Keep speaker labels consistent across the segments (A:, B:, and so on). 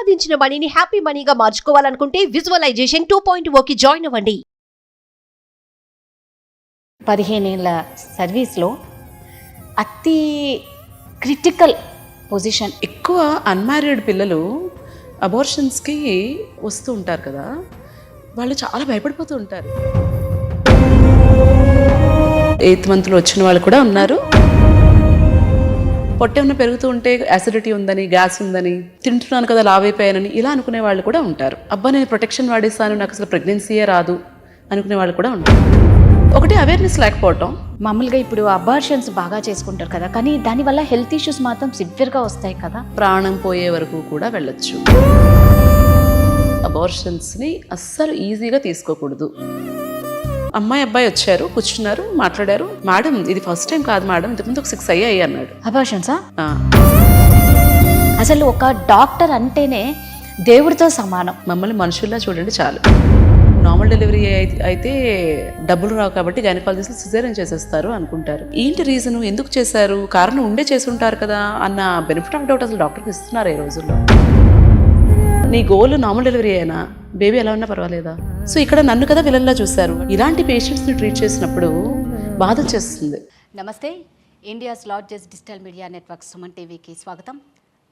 A: సంపాదించిన మనీని హ్యాపీ మనీగా మార్చుకోవాలనుకుంటే విజువలైజేషన్ 2.0కి జాయిన్ అవ్వండి.
B: 15 ఏళ్ళ సర్వీస్లో అతి క్రిటికల్ పొజిషన్.
C: ఎక్కువ అన్మ్యారీడ్ పిల్లలు అబార్షన్స్కి వస్తూ ఉంటారు కదా, వాళ్ళు చాలా భయపడిపోతూ ఉంటారు. 8th మంత్లో వచ్చిన వాళ్ళు కూడా ఉన్నారు. పొట్ట ఉన్న పెరుగుతూ ఉంటే యాసిడిటీ ఉందని, గ్యాస్ ఉందని, తింటున్నాను కదా లావైపోయానని ఇలా అనుకునే వాళ్ళు కూడా ఉంటారు. అబ్బా నేను ప్రొటెక్షన్ వాడేస్తాను, నాకు అసలు ప్రెగ్నెన్సీయే రాదు అనుకునే వాళ్ళు కూడా ఉంటారు. ఒకటి అవేర్నెస్ లేకపోవటం.
B: మామూలుగా ఇప్పుడు అబార్షన్స్ బాగా చేసుకుంటారు కదా, కానీ దానివల్ల హెల్త్ ఇష్యూస్ మాత్రం సివియర్గా వస్తాయి కదా.
C: ప్రాణం పోయే వరకు కూడా వెళ్ళొచ్చు. అబార్షన్స్ని అస్సలు ఈజీగా తీసుకోకూడదు. అమ్మాయి అబ్బాయి వచ్చారు, కూర్చున్నారు, మాట్లాడారు. మేడం ఇది ఫస్ట్ టైం కాదు మేడం, ఇంతకుముందు ఒక 6 అయ్యాయి అన్నాడు.
B: అబార్షన్సా? అసలు ఒక డాక్టర్ అంటేనే దేవుడితో సమానం.
C: మమ్మల్ని మనుషుల్లా చూడండి చాలు. నార్మల్ డెలివరీ అయితే డబ్బులు రావు కాబట్టి గైనకాలజిస్ట్లు సిజేరియన్ చేసేస్తారు అనుకుంటారు. ఏంటి రీజను, ఎందుకు చేశారు, కారణం ఉండే చేసుంటారు కదా అన్న బెనిఫిట్ ఆఫ్ డౌట్ అసలు డాక్టర్కి ఇస్తున్నారు ఈ రోజుల్లో. నీ గోల్ నార్మల్ డెలివరీ అయినా బేబీ ఎలా ఉన్నా పర్వాలేదా? సో ఇక్కడ నన్ను కదా విలన్లా చూశారు. ఇలాంటి పేషెంట్స్ని ట్రీట్ చేసినప్పుడు బాధ చేస్తుంది.
B: నమస్తే, India's largest digital media network Suman టీవీకి స్వాగతం.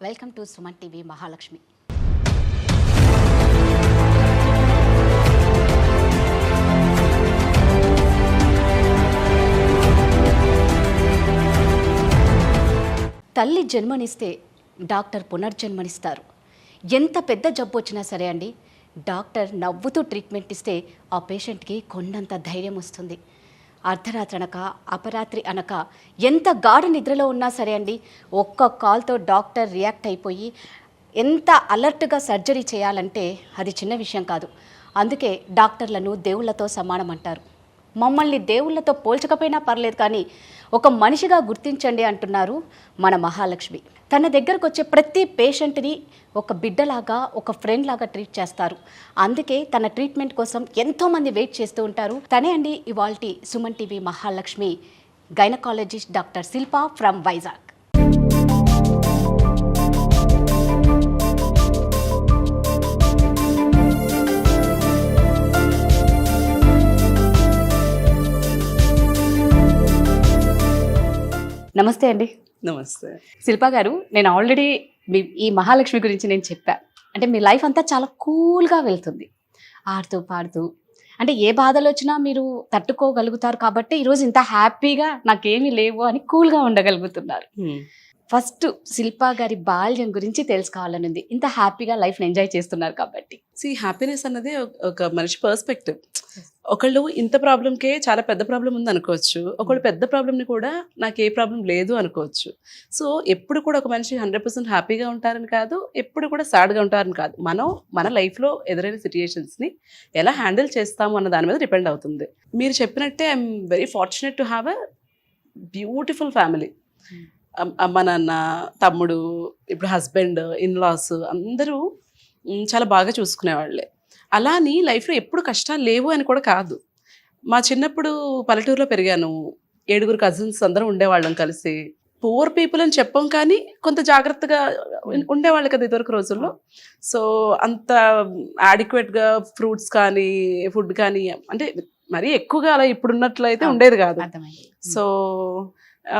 B: Welcome to Suman TV Mahalakshmi. తల్లి జన్మనిస్తే డాక్టర్ పునర్జన్మనిస్తారు. ఎంత పెద్ద జబ్బు వచ్చినా సరే అండి, డాక్టర్ నవ్వుతూ ట్రీట్మెంట్ ఇస్తే ఆ పేషెంట్కి కొండంత ధైర్యం వస్తుంది. అర్ధరాత్రి అనక అపరాత్రి అనక ఎంత గాఢ నిద్రలో ఉన్నా సరే అండి, ఒక్క కాల్తో డాక్టర్ రియాక్ట్ అయిపోయి ఎంత అలర్ట్గా సర్జరీ చేయాలంటే అది చిన్న విషయం కాదు. అందుకే డాక్టర్లను దేవుళ్లతో సమానం అంటారు. మమ్మల్ని దేవుళ్లతో పోల్చకపోయినా పర్లేదు, కానీ ఒక మనిషిగా గుర్తించండి అంటున్నారు మన మహాలక్ష్మి. తన దగ్గరకు వచ్చే ప్రతి పేషెంట్ని ఒక బిడ్డలాగా, ఒక ఫ్రెండ్ లాగా ట్రీట్ చేస్తారు. అందుకే తన ట్రీట్మెంట్ కోసం ఎంతోమంది వెయిట్ చేస్తూ ఉంటారు. తనే అండి ఇవాల్టి Suman TV Mahalakshmi, gynaecologist doctor Shilpa from Vizag. నమస్తే అండి.
C: నమస్తే
B: శిల్ప గారు, నేను ఆల్రెడీ ఈ మహాలక్ష్మి గురించి నేను చెప్పా. అంటే మీ లైఫ్ అంతా చాలా కూల్గా వెళ్తుంది, ఆడుతూ పాడుతూ. అంటే ఏ బాధలు వచ్చినా మీరు తట్టుకోగలుగుతారు కాబట్టి ఈరోజు ఇంత హ్యాపీగా నాకేమీ లేవు అని కూల్గా ఉండగలుగుతున్నారు. ఫస్ట్ శిల్ప గారి బాల్యం గురించి తెలుసుకోవాలనుంది. ఇంత హ్యాపీగా లైఫ్ని ఎంజాయ్ చేస్తున్నారు కాబట్టి.
C: హ్యాపీనెస్ అన్నది ఒక మనిషి పర్స్పెక్టివ్. ఒకళ్ళు ఇంత ప్రాబ్లంకే చాలా పెద్ద ప్రాబ్లం ఉంది అనుకోవచ్చు, ఒకళ్ళు పెద్ద ప్రాబ్లంని కూడా నాకు ఏ ప్రాబ్లం లేదు అనుకోవచ్చు. సో ఎప్పుడు కూడా ఒక మనిషి 100% హ్యాపీగా ఉంటారని కాదు, ఎప్పుడు కూడా సాడ్గా ఉంటారని కాదు. మనం మన లైఫ్లో ఎదురైన సిచ్యుయేషన్స్ని ఎలా హ్యాండిల్ చేస్తాము అన్న దాని మీద డిపెండ్ అవుతుంది. మీరు చెప్పినట్టే I'm very fortunate to have a beautiful family. అమ్మ నాన్న, తమ్ముడు, ఇప్పుడు హస్బెండ్, ఇన్లాస్ అందరూ చాలా బాగా చూసుకునేవాళ్ళే. అలా అని లైఫ్లో ఎప్పుడు కష్టాలు లేవు అని కూడా కాదు. మా చిన్నప్పుడు పల్లెటూరులో పెరిగాను. 7 కజిన్స్ అందరం ఉండేవాళ్ళం కలిసి. పూర్ పీపుల్ అని చెప్పాం, కానీ కొంత జాగ్రత్తగా ఉండేవాళ్ళు కదా ఇదివరకు రోజుల్లో. సో అంత యాడిక్వేట్గా ఫ్రూట్స్ కానీ ఫుడ్ కానీ అంటే మరీ ఎక్కువగా అలా ఇప్పుడున్నట్లు అయితే ఉండేది కాదు. సో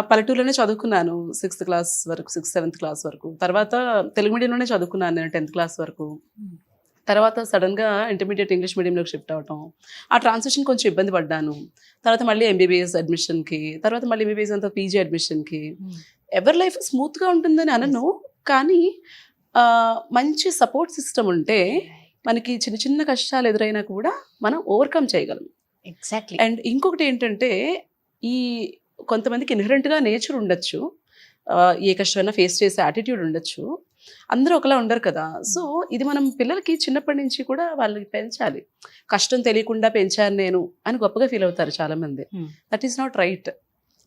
C: పల్లెటూరులోనే చదువుకున్నాను 6th క్లాస్ వరకు, 6th 7th క్లాస్ వరకు. తర్వాత తెలుగు మీడియంలోనే చదువుకున్నాను నేను 10th క్లాస్ వరకు. తర్వాత సడన్గా ఇంటర్మీడియట్ ఇంగ్లీష్ మీడియంలోకి షిఫ్ట్ అవటం, ఆ ట్రాన్సిషన్ కొంచెం ఇబ్బంది పడ్డాను. తర్వాత మళ్ళీ ఎంబీబీఎస్ అడ్మిషన్కి, తర్వాత మళ్ళీ ఎంబీబీఎస్ అంతా పీజీ అడ్మిషన్కి. ఎవరి లైఫ్ స్మూత్గా ఉంటుందని అనను, కానీ మంచి సపోర్ట్ సిస్టమ్ ఉంటే మనకి చిన్న చిన్న కష్టాలు ఎదురైనా కూడా మనం ఓవర్కమ్ చేయగలం.
B: ఎగ్జాక్ట్లీ.
C: అండ్ ఇంకొకటి ఏంటంటే, ఈ కొంతమందికి ఇన్హరెంట్గా నేచర్ ఉండొచ్చు, ఏ కష్టమైనా ఫేస్ చేసే యాటిట్యూడ్ ఉండొచ్చు. అందరూ ఒకలా ఉండరు కదా. సో ఇది మనం పిల్లలకి చిన్నప్పటి నుంచి కూడా వాళ్ళకి పెంచాలి. కష్టం తెలియకుండా పెంచాను నేను అని గొప్పగా ఫీల్ అవుతారు చాలామంది. That is not right.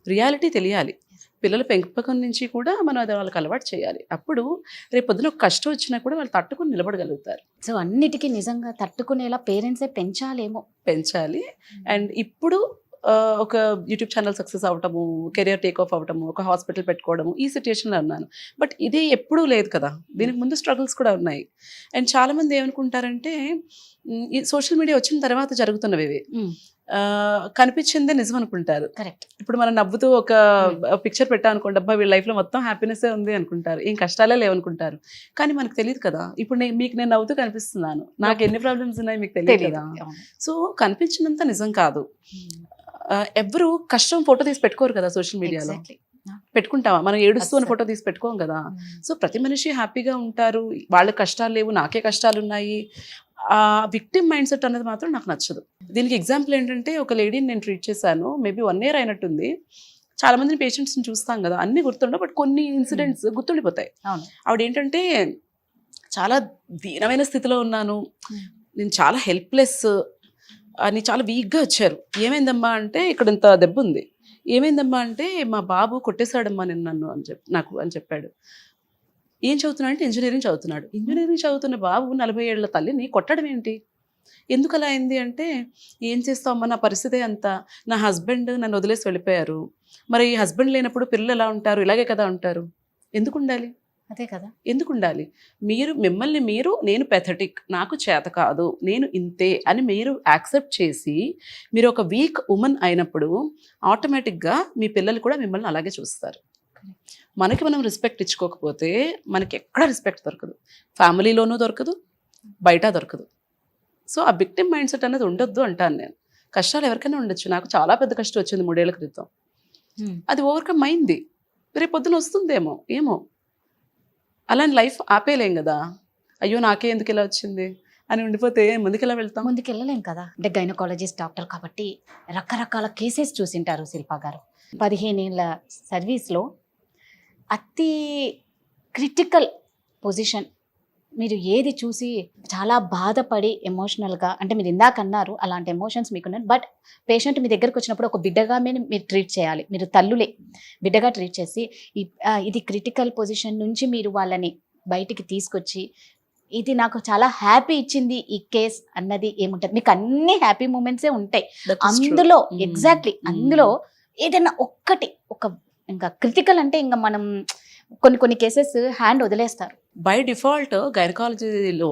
C: Reality తెలియాలి. పిల్లల పెంపకం నుంచి కూడా మనం అది వాళ్ళకి అలవాటు చేయాలి. అప్పుడు రేపు పొద్దున ఒక కష్టం వచ్చినా కూడా వాళ్ళు తట్టుకుని నిలబడగలుగుతారు.
B: సో అన్నిటికీ నిజంగా తట్టుకునేలా పేరెంట్సే పెంచాలేమో.
C: పెంచాలి. అండ్ ఇప్పుడు ఒక యూట్యూబ్ ఛానల్ సక్సెస్ అవటము, కెరియర్ టేక్ ఆఫ్ అవటము, ఒక హాస్పిటల్ పెట్టుకోవడము, ఈ సిచ్యుయేషన్లో ఉన్నాను. బట్ ఇది ఎప్పుడూ లేదు కదా, దీనికి ముందు స్ట్రగుల్స్ కూడా ఉన్నాయి. అండ్ చాలామంది ఏమనుకుంటారంటే ఈ సోషల్ మీడియా వచ్చిన తర్వాత జరుగుతున్నవి ఇవి. కనిపించిందే నిజం అనుకుంటారు.
B: కరెక్ట్.
C: ఇప్పుడు మనం నవ్వుతూ ఒక పిక్చర్ పెట్టాం అనుకోండి, అబ్బా వీళ్ళ లైఫ్లో మొత్తం హ్యాపీనెస్ ఉంది అనుకుంటారు, ఏం కష్టాలే లేవనుకుంటారు. కానీ మనకు తెలియదు కదా, ఇప్పుడు మీకు నేను నవ్వుతూ కనిపిస్తున్నాను, నాకు ఎన్ని ప్రాబ్లమ్స్ ఉన్నాయి మీకు తెలియదు కదా. సో కనిపించినంత నిజం కాదు. ఎవరు కష్టం ఫోటో తీసి పెట్టుకోరు కదా సోషల్ మీడియాలో. పెట్టుకుంటావా? మనం ఏడుస్తూ ఫోటో తీసి పెట్టుకోం కదా. సో ప్రతి మనిషి హ్యాపీగా ఉంటారు, వాళ్ళకి కష్టాలు లేవు, నాకే కష్టాలు ఉన్నాయి. ఆ విక్టిమ్ మైండ్ సెట్ అనేది మాత్రం నాకు నచ్చదు. దీనికి ఎగ్జాంపుల్ ఏంటంటే, ఒక లేడీని నేను ట్రీట్ చేశాను, మేబీ 1 year అయినట్టుంది. చాలా మందిని పేషెంట్స్ని చూస్తాం కదా, అన్ని గుర్తుండవు, బట్ కొన్ని ఇన్సిడెంట్స్ గుర్తుండిపోతాయి. ఆవిడ ఏంటంటే చాలా దీనమైన స్థితిలో ఉన్నాను, నేను చాలా హెల్ప్లెస్ అని చాలా వీక్గా వచ్చారు. ఏమైందమ్మా అంటే, ఇక్కడ ఇంత దెబ్బ ఉంది. ఏమైందమ్మా అంటే, మా బాబు కొట్టేశాడమ్మా నన్ను అని చెప్పాడు. ఏం చదువుతున్నాడు అంటే ఇంజనీరింగ్ చదువుతున్నాడు. ఇంజనీరింగ్ చదువుతున్న బాబు 40 ఏళ్ల తల్లిని కొట్టడం ఏంటి, ఎందుకు అలా అయింది అంటే, ఏం చేస్తామమ్మా నా పరిస్థితే అంత, నా హస్బెండ్ నన్ను వదిలేసి వెళ్ళిపోయారు, మరి ఈ హస్బెండ్ లేనప్పుడు పిల్లలు ఎలా ఉంటారు, ఇలాగే కదా ఉంటారు, ఎందుకు ఉండాలి,
B: అదే కదా,
C: ఎందుకు ఉండాలి, మిమ్మల్ని మీరు నేను పెథటిక్, నాకు చేత కాదు, నేను ఇంతే అని మీరు యాక్సెప్ట్ చేసి మీరు ఒక వీక్ ఉమెన్ అయినప్పుడు ఆటోమేటిక్గా మీ పిల్లలు కూడా మిమ్మల్ని అలాగే చూస్తారు. మనకి మనం రెస్పెక్ట్ ఇచ్చుకోకపోతే మనకి ఎక్కడ రెస్పెక్ట్ దొరకదు, ఫ్యామిలీలోనూ దొరకదు, బయట దొరకదు. సో ఆ విక్టిమ్ మైండ్ సెట్ అనేది ఉండొద్దు అంటాను నేను. కష్టాలు ఎవరికైనా ఉండొచ్చు, నాకు చాలా పెద్ద కష్టం వచ్చింది 3 ఏళ్ల క్రితం, అది ఓవర్కమ్ అయింది, రేపు పొద్దున వస్తుందేమో ఏమో, అలాంటి లైఫ్ ఆపేయలేం కదా. అయ్యో నాకే ఎందుకు ఇలా వచ్చింది అని ఉండిపోతే ముందుకెలా వెళ్తాం,
B: ముందుకెళ్ళలేం కదా. అంటే గైనకాలజిస్ట్ డాక్టర్ కాబట్టి రకరకాల కేసెస్ చూసింటారు శిల్పా గారు. 15 ఏళ్ళ సర్వీస్లో అతి క్రిటికల్ పొజిషన్ మీరు ఏది చూసి చాలా బాధపడి ఎమోషనల్గా, అంటే మీరు ఇందాక అన్నారు అలాంటి ఎమోషన్స్ మీకున్నాయి, బట్ పేషెంట్ మీ దగ్గరకు వచ్చినప్పుడు ఒక బిడ్డగా మీరు ట్రీట్ చేయాలి, మీరు తల్లులే బిడ్డగా ట్రీట్ చేసి ఇది క్రిటికల్ పొజిషన్ నుంచి మీరు వాళ్ళని బయటికి తీసుకొచ్చి, ఇది నాకు చాలా హ్యాపీ ఇచ్చింది ఈ కేస్ అన్నది ఏముంటుంది? మీకు అన్ని హ్యాపీ మూమెంట్సే ఉంటాయి అందులో. ఎగ్జాక్ట్లీ అందులో ఏదైనా ఒక్కటి ఇంకా క్రిటికల్ అంటే ఇంకా మనం కొన్ని కేసెస్ హ్యాండ్ వదిలేస్తారు.
C: బై డిఫాల్ట్ గైనకాలజీలో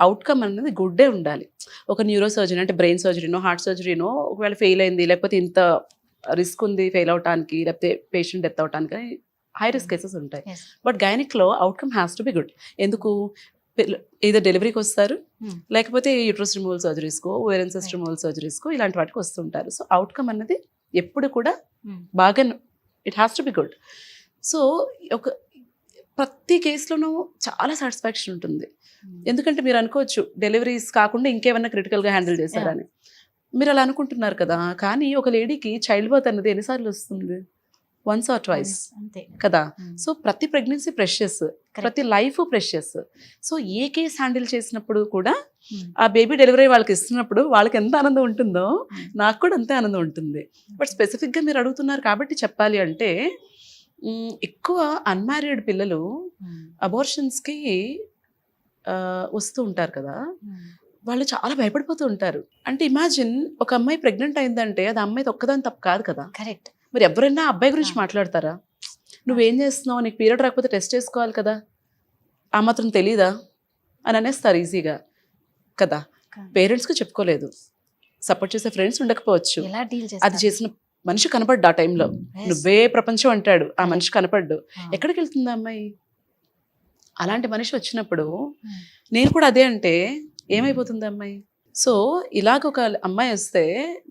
C: అవుట్కమ్ అనేది గుడ్డే ఉండాలి. ఒక న్యూరో సర్జరీ అంటే బ్రెయిన్ సర్జరీనో హార్ట్ సర్జరీనో ఒకవేళ ఫెయిల్ అయింది, లేకపోతే ఇంత రిస్క్ ఉంది ఫెయిల్ అవడానికి, లేకపోతే పేషెంట్ డెత్ అవడానికి హై రిస్క్ కేసెస్ ఉంటాయి. బట్ గైనిక్లో outcome has to be good. ఎందుకు? ఏదో డెలివరీకి వస్తారు, లేకపోతే యూట్రస్ రిమూవల్ సర్జరీస్కో, ఓవేరియన్ సిస్ట్ రిమూవల్ సర్జరీస్కో ఇలాంటి వాటికి వస్తుంటారు. సో అవుట్కమ్ అనేది ఎప్పుడు కూడా బాగా it has to be good. So ప్రతి కేసులోనూ చాలా సాటిస్ఫాక్షన్ ఉంటుంది. ఎందుకంటే మీరు అనుకోవచ్చు డెలివరీస్ కాకుండా ఇంకేమన్నా క్రిటికల్గా హ్యాండిల్ చేశారని, మీరు అలా అనుకుంటున్నారు కదా. కానీ ఒక లేడీకి చైల్డ్ బర్త్ అనేది ఎన్నిసార్లు వస్తుంది? 1 or 2
B: అంతే
C: కదా. సో ప్రతి ప్రెగ్నెన్సీ ప్రెషియస్, ప్రతి లైఫ్ ప్రెషియస్. సో ఏ కేసు హ్యాండిల్ చేసినప్పుడు కూడా ఆ బేబీ డెలివరీ వాళ్ళకి ఇస్తున్నప్పుడు వాళ్ళకి ఎంత ఆనందం ఉంటుందో నాకు కూడా అంతే ఆనందం ఉంటుంది. బట్ స్పెసిఫిక్గా మీరు అడుగుతున్నారు కాబట్టి చెప్పాలి అంటే, ఎక్కువ అన్మ్యారీడ్ పిల్లలు అబార్షన్స్కి వస్తూ ఉంటారు కదా, వాళ్ళు చాలా భయపడిపోతూ ఉంటారు. అంటే ఇమాజిన్ ఒక అమ్మాయి ప్రెగ్నెంట్ అయిందంటే అది అమ్మాయిది ఒక్కదాని తప్పు కాదు కదా.
B: కరెక్ట్.
C: మీరు ఎవరైనా అబ్బాయి గురించి మాట్లాడతారా? నువ్వేం చేస్తున్నావు, నీకు పీరియడ్ రాకపోతే టెస్ట్ చేసుకోవాలి కదా, ఆ మాత్రం తెలీదా అని అనేస్తారు ఈజీగా కదా. పేరెంట్స్కి చెప్పుకోలేదు, సపోర్ట్ చేసే ఫ్రెండ్స్ ఉండకపోవచ్చు, అది చేసిన మనిషి కనపడ్డు ఆ టైంలో, నువ్వే ప్రపంచం అంటాడు, ఆ మనిషి కనపడ్డు, ఎక్కడికి వెళ్తుంది ఆ అమ్మాయి? అలాంటి మనిషి వచ్చినప్పుడు నేను కూడా అదే అంటే ఏమైపోతుంది అమ్మాయి? సో ఇలాగ ఒక అమ్మాయి వస్తే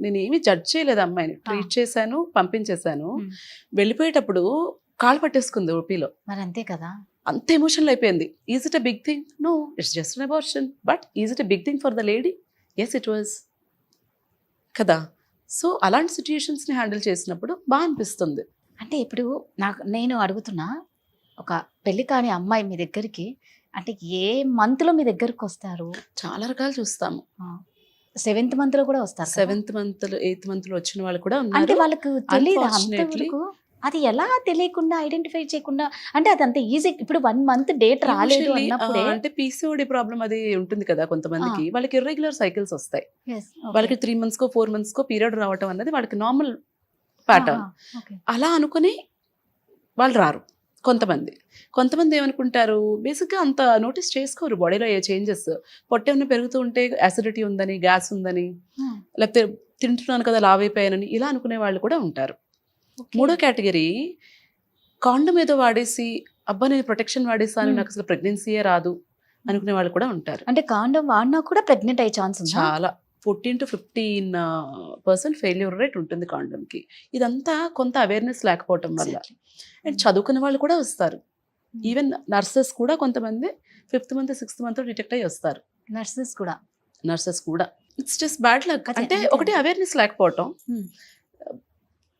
C: నేను ఏమీ జడ్జ్ చేయలేదు, అమ్మాయిని ట్రీట్ చేశాను, పంపించేశాను. వెళ్ళిపోయేటప్పుడు కాళ్ళు పట్టేసుకుంది ఓపీలో.
B: మరి అంతే కదా,
C: అంత ఎమోషనల్ అయిపోయింది. Is it a big thing? No, it's just an abortion. But is it a big thing for the lady? Yes it was కదా. సో అలాంటి సిచ్యుయేషన్స్ని హ్యాండిల్ చేసినప్పుడు బాగా అనిపిస్తుంది.
B: అంటే ఇప్పుడు నేను అడుగుతున్నా, ఒక పెళ్లి కాని అమ్మాయి మీ దగ్గరికి అంటే ఏ మంత్లో మీ దగ్గరకు వస్తారు?
C: చాలా రకాలు చూస్తాము.
B: 7th monthలో కూడా వస్తారు.
C: 7th month 8th monthలో వచ్చిన వాళ్ళు కూడా
B: అంటే
C: ఉన్నారు.
B: వాళ్ళకు తెలియదు
C: Unfortunately,
B: అది ఎలా తెలియకుండా ఐడెంటిఫై చేయకుండా, అంటే అది అంత ఈజీ. ఇప్పుడు 1 మంత్ డేట్ రాలేదు
C: Usually,
B: అన్నప్పుడే
C: అంటే పీసీఓడి ప్రాబ్లం అది ఉంటుంది కదా కొంతమందికి, వాళ్ళకి ఇర్రెగ్యులర్ సైకిల్స్ వస్తాయి.
B: Yes, okay.
C: వాళ్ళకి 3 మంత్స్కో 4 మంత్స్కో పీరియడ్ రావటం అన్నది వాళ్ళకి నార్మల్ ప్యాటర్న్.
B: ఆహా, okay.
C: అలా అనుకుని వాళ్ళు రారు కొంతమంది ఏమనుకుంటారు, బేసిక్గా అంత నోటీస్ చేసుకోరు బాడీలో ఏ చేంజెస్. పొట్ట ఏమైనా పెరుగుతూ ఉంటే యాసిడిటీ ఉందని, గ్యాస్ ఉందని,
B: Hmm.
C: లేకపోతే తింటున్నాను కదా లావైపోయానని ఇలా అనుకునే వాళ్ళు కూడా ఉంటారు.
B: Okay.
C: మూడో కేటగిరీ, కాండం ఏదో వాడేసి అబ్బా నేను ప్రొటెక్షన్ వాడేసాను
B: Hmm.
C: నాకు అసలు ప్రెగ్నెన్సీయే రాదు అనుకునే వాళ్ళు కూడా ఉంటారు.
B: అంటే కాండం వాడినా కూడా ప్రెగ్నెంట్ అయ్యే ఛాన్స్ ఉందా?
C: చాలా 14 to 15% ఫెయిల్యూర్ రేట్ ఉంటుంది కాండంకి. ఇదంతా కొంత అవేర్నెస్ లేకపోవటం వల్ల.
B: Exactly.
C: అండ్ చదువుకున్న వాళ్ళు కూడా వస్తారు. ఈవెన్ నర్సెస్ కూడా కొంతమంది 5th month 6th month detect అయ్యి వస్తారు.
B: నర్సెస్ కూడా.
C: నర్సెస్ కూడా ఇట్స్ జస్ట్ బ్యాడ్ లక్.
B: అదే,
C: అంటే
B: అంతే.
C: ఒకటి అవేర్నెస్ లేకపోవటం,
B: Hmm.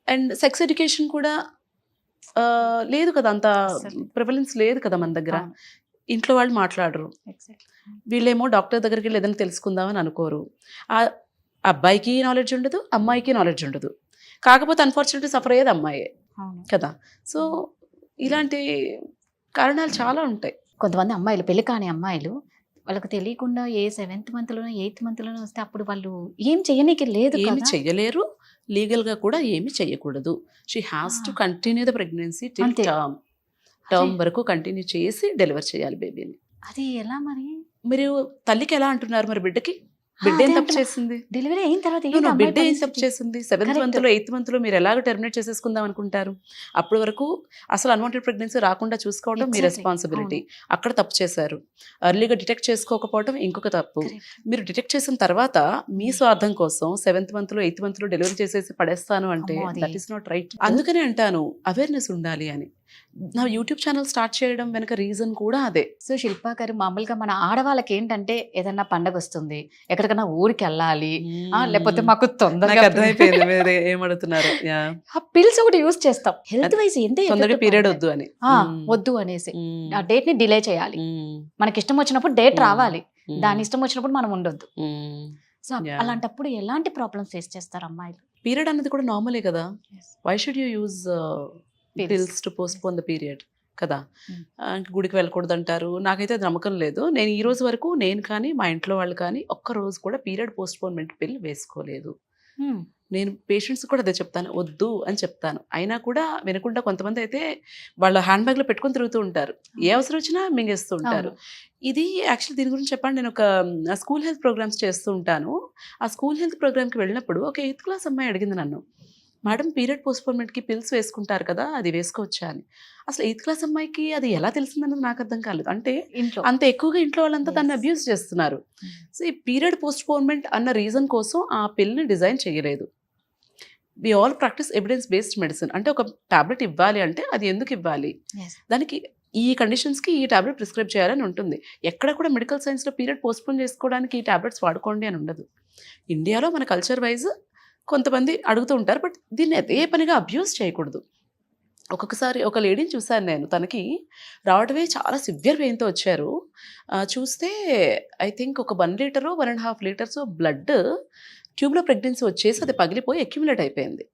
C: అండ్ సెక్స్ ఎడ్యుకేషన్ కూడా లేదు కదా, అంత
B: అసలు.
C: ప్రివలెన్స్ లేదు కదా మన దగ్గర.
B: అవును.
C: ఇంట్లో వాళ్ళు మాట్లాడరు,
B: Exactly.
C: వీళ్ళేమో డాక్టర్ దగ్గరికి వెళ్ళి ఏదైనా తెలుసుకుందామని అనుకోరు. ఆ అబ్బాయికి నాలెడ్జ్ ఉండదు, అమ్మాయికి నాలెడ్జ్ ఉండదు. కాకపోతే అన్ఫార్చునేట్లీ సఫర్ అయ్యేది అమ్మాయే
B: అవును.
C: కదా. సో ఇలాంటి కారణాలు చాలా ఉంటాయి.
B: కొంతమంది అమ్మాయిలు, పెళ్లి కాని అమ్మాయిలు, వాళ్ళకి తెలియకుండా ఏ 7th మంత్లోనో 8th మంత్లోనో వస్తే అప్పుడు వాళ్ళు ఏం చేయనీకి లేదు
C: ఏమి
B: కదా.
C: చెయ్యలేరు, లీగల్గా కూడా ఏమి చెయ్యకూడదు. She has to continue the pregnancy till
B: అంతే.
C: టర్మ్ వరకు కంటిన్యూ చేసి డెలివర్ చేయాలి బేబీని.
B: అది ఎలా మరి?
C: మీరు తల్లికి ఎలా అంటున్నారు, మరి బిడ్డకి బిడ్డ ఏం
B: అదే
C: తప్పు
B: అంటున్నా.
C: చేసింది?
B: డెలివరీ అయిన తర్వాత
C: No,
B: ఏంటి
C: no,
B: అమ్మాయి
C: బిడ్డ ఏం తప్పు
B: పరిస్థితి?
C: చేసింది? 7th
B: Correct.
C: మంత్లో 8th మంత్లో మీరు ఎలాగ టెర్మినేట్ చేసేసుకుందాం అనుకుంటారు? అప్పటి వరకు అసలు అన్వాంటెడ్ ప్రెగ్నెన్సీ రాకుండా చూసుకోవడం మీ
B: Exactly.
C: రెస్పాన్సిబిలిటీ. అక్కడ తప్పు చేశారు. ఎర్లీగా డిటెక్ట్ చేసుకోకపోవడం ఇంకొక తప్పు.
B: Correct.
C: మీరు డిటెక్ట్ చేసిన తర్వాత మీ స్వార్థం కోసం 7th మంత్లో 8th మంత్లో డెలివరీ చేసేసి పడేస్తాను అంటే
B: అమ్మో, అది
C: దట్ ఈస్ నాట్ రైట్. అందుకనే అంటాను అవేర్నెస్ ఉండాలి అని. నా యూట్యూబ్ ఛానల్ స్టార్ట్ చేయడం వెనక రీజన్ కూడా అదే.
B: సో శిల్పా గారు, మామూలుగా మన ఆడవాళ్ళకి ఏంటంటే ఏదన్నా పండగ వస్తుంది, ఎక్కడికైనా ఊరికి వెళ్ళాలి, లేకపోతే మాకు తొందరగా
C: నాకు అర్థమైపోయింది మీరు ఏమడుతున్నారు.
B: ఆ పిల్స్ ఒకటి యూస్ చేస్తాం. హెల్త్ వైజ్ ఎంత
C: తొందరగా
B: effective
C: పీరియడ్
B: ఉంటుంది.
C: వద్దు అని.
B: వద్దు అనేసి ఆ డేట్ ని డిలే చేయాలి. మనకి ఇష్టం వచ్చినప్పుడు డేట్ రావాలి, దాని ఇష్టం వచ్చినప్పుడు మనం ఉండొద్దు. So
C: Yeah.
B: అలాంటప్పుడు ఎలాంటి ప్రాబ్లమ్స్ ఫేస్ చేస్తారు అమ్మాయిలు?
C: పీరియడ్ అన్నది కూడా నార్మలే కదా. Why should you use
B: Pills.
C: Pills to postpone the period కదా.
B: Hmm.
C: ఇంక గుడికి వెళ్ళకూడదు అంటారు. నాకైతే అది నమ్మకం లేదు. నేను ఈ రోజు వరకు నేను కానీ మా ఇంట్లో వాళ్ళు కానీ ఒక్క రోజు కూడా పీరియడ్ పోస్ట్పోన్మెంట్ పిల్ వేసుకోలేదు. నేను పేషెంట్స్ కూడా అదే చెప్తాను, వద్దు అని చెప్తాను. అయినా కూడా వినకుండా కొంతమంది అయితే వాళ్ళ హ్యాండ్ బ్యాగ్లో పెట్టుకొని తిరుగుతూ ఉంటారు, ఏ అవసరం వచ్చినా మింగేస్తూ ఉంటారు. ఇది యాక్చువల్లీ దీని గురించి చెప్పండి, నేను ఒక స్కూల్ హెల్త్ ప్రోగ్రామ్స్ చేస్తూ ఉంటాను. ఆ స్కూల్ హెల్త్ ప్రోగ్రామ్కి వెళ్ళినప్పుడు ఒక 8th క్లాస్ అమ్మాయి అడిగింది నన్ను, మేడం పీరియడ్ పోస్ట్పోన్మెంట్కి పిల్స్ వేసుకుంటారు కదా, అది వేసుకోవచ్చా అని. అసలు 8th క్లాస్ అమ్మాయికి అది ఎలా తెలిసిందన్నది నాకు అర్థం కాలేదు. అంటే
B: ఇంట్లో
C: అంత ఎక్కువగా ఇంట్లో వాళ్ళంతా దాన్ని
B: Yes.
C: అబ్యూస్ చేస్తున్నారు. సో ఈ పీరియడ్ పోస్ట్పోన్మెంట్ అన్న రీజన్ కోసం ఆ పిల్ని డిజైన్ చేయలేదు. We all practice evidence based medicine. అంటే ఒక టాబ్లెట్ ఇవ్వాలి అంటే అది ఎందుకు ఇవ్వాలి,
B: Yes.
C: దానికి ఈ కండిషన్స్కి ఈ టాబ్లెట్ ప్రిస్క్రైబ్ చేయాలని ఉంటుంది. ఎక్కడ కూడా మెడికల్ సైన్స్లో పీరియడ్ పోస్ట్పోన్ చేసుకోవడానికి ఈ టాబ్లెట్స్ వాడుకోండి అని ఉండదు. ఇండియాలో మన కల్చర్ వైజ్ కొంతమంది అడుగుతూ ఉంటారు, బట్ దీన్ని అదే పనిగా అబ్యూస్ చేయకూడదు. ఒక్కొక్కసారి ఒక లేడీని చూశాను నేను, తనకి రావడమే చాలా సివియర్ పెయిన్తో వచ్చారు. చూస్తే ఐ థింక్ ఒక 1 లీటరో 1.5 లీటర్స్ బ్లడ్ ట్యూబ్లో ప్రెగ్నెన్సీ వచ్చేసి అది పగిలిపోయి అక్యుములేట్ అయిపోయింది.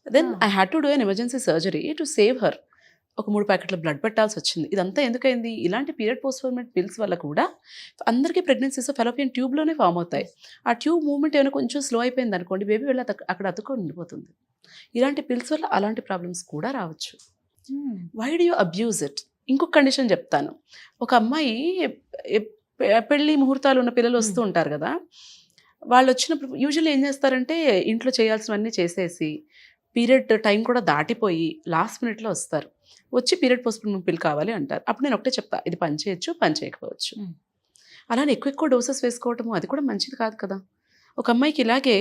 C: Then I had to do an emergency surgery to save her. ఒక 3 ప్యాకెట్ల బ్లడ్ పెట్టాల్సి వచ్చింది. ఇదంతా ఎందుకైంది? ఇలాంటి పీరియడ్ పోస్ట్పోన్మెంట్ పిల్స్ వల్ల కూడా అందరికీ ప్రెగ్నెన్సీస్ ఫెలోపియన్ ట్యూబ్లోనే ఫామ్ అవుతాయి. ఆ ట్యూబ్ మూవ్మెంట్ ఏమైనా కొంచెం స్లో అయిపోయింది అనుకోండి, బేబీ వెళ్ళి అక్కడ అతుక్కొని ఉండిపోతుంది. ఇలాంటి పిల్స్ వల్ల అలాంటి ప్రాబ్లమ్స్ కూడా రావచ్చు. Why do you abuse it? ఇంకొక కండిషన్ చెప్తాను. ఒక అమ్మాయి పెళ్లి ముహూర్తాలు ఉన్న పిల్లలు వస్తూ ఉంటారు కదా, వాళ్ళు వచ్చినప్పుడు యూజువల్లీ ఏం చేస్తారంటే ఇంట్లో చేయాల్సినవన్నీ చేసేసి పీరియడ్ టైం కూడా దాటిపోయి లాస్ట్ మినిట్లో వస్తారు. వచ్చి పీరియడ్ పోస్ట్పోన్మెంట్ పిల్ కావాలి అంటారు. అప్పుడు నేను ఒకటే చెప్తా, ఇది పని చేయొచ్చు, పని చేయకపోవచ్చు. అలానే ఎక్కువ డోసెస్ వేసుకోవటము అది కూడా మంచిది కాదు కదా. ఒక అమ్మాయికి ఇలాగే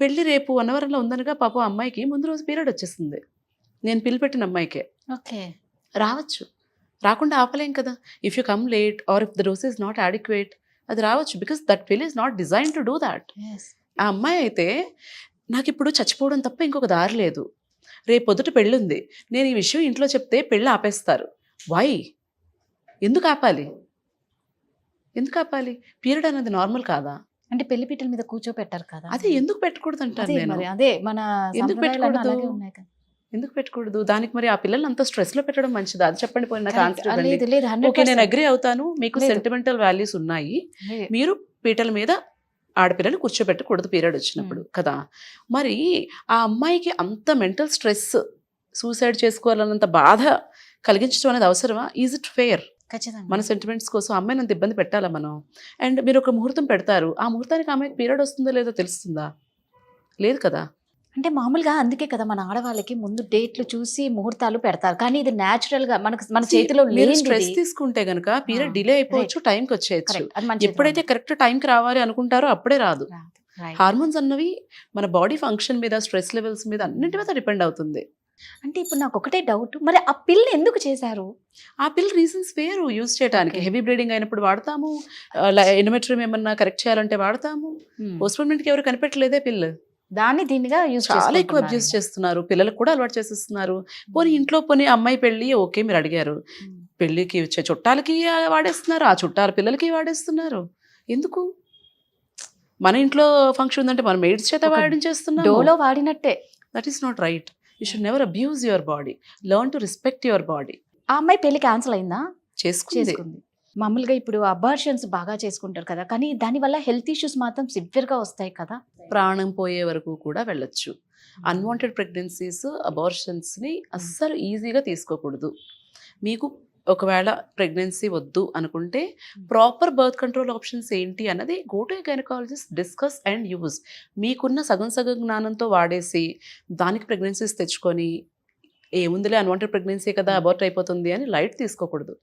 C: పెళ్ళి రేపు 1 వారంలో ఉందనగా పాపం అమ్మాయికి ముందు రోజు పీరియడ్ వచ్చేసింది. నేను పిల్ పెట్టిన అమ్మాయికే.
B: ఓకే.
C: రావచ్చు, రాకుండా ఆపలేం కదా. If you come late are if the dose is not adequate, అది రావచ్చు. బికాస్ దట్ పిల్ is not design to do that. ఆ అమ్మాయి అయితే నాకు ఇప్పుడు చచ్చిపోవడం తప్ప ఇంకొక దారి లేదు, రేపు పొద్దుట పెళ్ళుంది, నేను ఈ విషయం ఇంట్లో చెప్తే పెళ్ళి ఆపేస్తారు. వై? ఎందుకు ఆపాలి? పీరియడ్ అనేది నార్మల్ కాదా?
B: అంటే పెళ్లి పీటల మీద కూర్చోపెట్టారు కదా,
C: అదే ఎందుకు పెట్టకూడదు అంటాను
B: అదే
C: నేను.
B: మరి అదే మన
C: ఎందుకు
B: సంప్రదాయాలు
C: పెట్టకూడదు?
B: అలాగే ఉన్నాయి కదా.
C: ఎందుకు పెట్టకూడదు? దానికి మరి ఆ పిల్లల్ని అంత స్ట్రెస్లో పెట్టడం మంచిదా? అది చెప్పండి, పోయి నాకు ఆన్సర్ ఇవ్వండి.
B: లేదు లేదు
C: ఓకే, నేను
B: 100%
C: అగ్రి అవుతాను, మీకు
B: లేదు.
C: సెంటిమెంటల్ వాల్యూస్ ఉన్నాయి,
B: లేదు.
C: మీరు పీటల మీద ఆడపిల్లని కూర్చోబెట్టకూడదు పీరియడ్ వచ్చినప్పుడు కదా. మరి ఆ అమ్మాయికి అంత మెంటల్ స్ట్రెస్, సూసైడ్ చేసుకోవాలన్నంత బాధ కలిగించడం అనేది అవసరమా? Is it fair?
B: ఖచ్చితంగా
C: మన సెంటిమెంట్స్ కోసం అమ్మాయిని అంత ఇబ్బంది పెట్టాలా మనం? అండ్ మీరు ఒక ముహూర్తం పెడతారు, ఆ ముహూర్తానికి అమ్మాయికి పీరియడ్ వస్తుందో లేదో తెలుస్తుందా? లేదు కదా.
B: అంటే మామూలుగా అందుకే కదా మన ఆడవాళ్ళకి ముందు డేట్లు చూసి ముహూర్తాలు పెడతారు, కానీ ఇది న్యాచురల్ గా మన చేతిలో
C: మీరు
B: లేనిది
C: స్ట్రెస్
B: ఇది.
C: తీసుకుంటే గనక పీరియడ్
B: ఆ,
C: డిలే అయిపోవచ్చు, టైంకి వచ్చేయచ్చు.
B: Correct. అది మన చేతిలో
C: ఎప్పుడైతే కరెక్ట్ టైంకి రావాలి అనుకుంటారో అప్పుడే రాదు.
B: ఉంది. Right.
C: హార్మోన్స్ అన్నవి మన బాడీ ఫంక్షన్ మీద, స్ట్రెస్ లెవెల్స్ మీద, అన్నింటి మీద డిపెండ్ అవుతుంది.
B: అంటే ఇప్పుడు నాకు ఒకటే డౌట్, మరి ఆ పిల్ల ఎందుకు చేశారు?
C: ఆ పిల్ రీజన్స్ వేరు యూజ్ చేయడానికి.
B: Okay.
C: హెవీ బ్లీడింగ్ అయినప్పుడు వాడతాము, ఎండోమెట్రియం ఏమన్నా కరెక్ట్ చేయాలంటే వాడతాము. పోస్ట్పోన్మెంట్కి ఎవరు కనిపెట్టలేదే పిల్.
B: దాన్ని దీనిగా యూజ్
C: చాలా ఎక్కువ అబ్యూస్ చేస్తున్నారు, పిల్లలకు కూడా అలవాటు చేసేస్తున్నారు. పోనీ ఇంట్లో పోనీ అమ్మాయి పెళ్ళి ఓకే మీరు అడిగారు, పెళ్ళికి వచ్చే చుట్టాలకి వాడేస్తున్నారు, ఆ చుట్టాల పిల్లలకి వాడేస్తున్నారు. ఎందుకు? మన ఇంట్లో ఫంక్షన్ ఉందంటే మనం మెయిడ్స్ చేత
B: ఒక
C: వాడించేస్తున్నాం.
B: డోలో వాడినట్టే.
C: That is not right. You should never abuse your body. Learn to respect your body.
B: ఆ అమ్మాయి పెళ్లి క్యాన్సిల్ అయిందా?
C: చేసుకుంది.
B: మామూలుగా ఇప్పుడు అబార్షన్స్ బాగా చేసుకుంటారు కదా, కానీ దానివల్ల హెల్త్ ఇష్యూస్ మాత్రం సివియర్ గా వస్తాయి కదా.
C: ప్రాణం పోయే వరకు కూడా వెళ్ళొచ్చు. అన్వాంటెడ్ ప్రెగ్నెన్సీస్, అబార్షన్స్ని అస్సలు ఈజీగా తీసుకోకూడదు. మీకు ఒకవేళ ప్రెగ్నెన్సీ వద్దు అనుకుంటే ప్రాపర్ బర్త్ కంట్రోల్ ఆప్షన్స్ ఏంటి అన్నది go to gynaecologist, discuss and use. మీకున్న సగం జ్ఞానంతో వాడేసి దానికి ప్రెగ్నెన్సీస్ తెచ్చుకొని ఏముందిలే అన్వాంటెడ్ ప్రెగ్నెన్సీ కదా అబార్ట్ అయిపోతుంది అని లైట్ తీసుకోకూడదు.